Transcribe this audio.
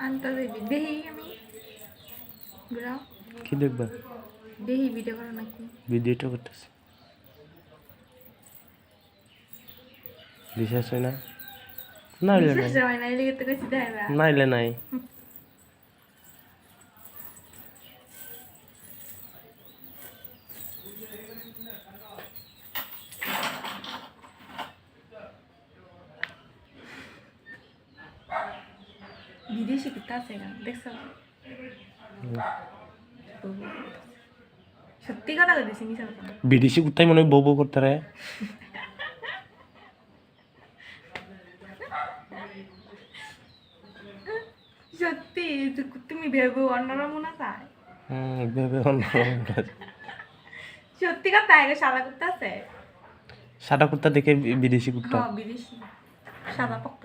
আনতে দেবি দেহি আমি ঘুরাও কি দেখবা দেহি ভিডিও করো নাকি ভিডিওটা করতেছি বিশ্বাস হয় না নাইলে নাই বিশ্বাস হয় না এলিগে তো কইছি দেবা নাইলে নাই বিদেশি কুত্তা আছে না দেখছো সত্যি কথা কইছি মিছা কথা না। বিদেশি কুত্তাই মনে হয় বউ বউ করতে রে সত্যি তুমি ভেবো অন্যরা মনে চায় ভেবে সত্যি কথা আগে সাদা কুত্তা আছে সাদা কুত্তা দেখে বিদেশি কুত্তা হ্যাঁ বিদেশি সাদা পক্ত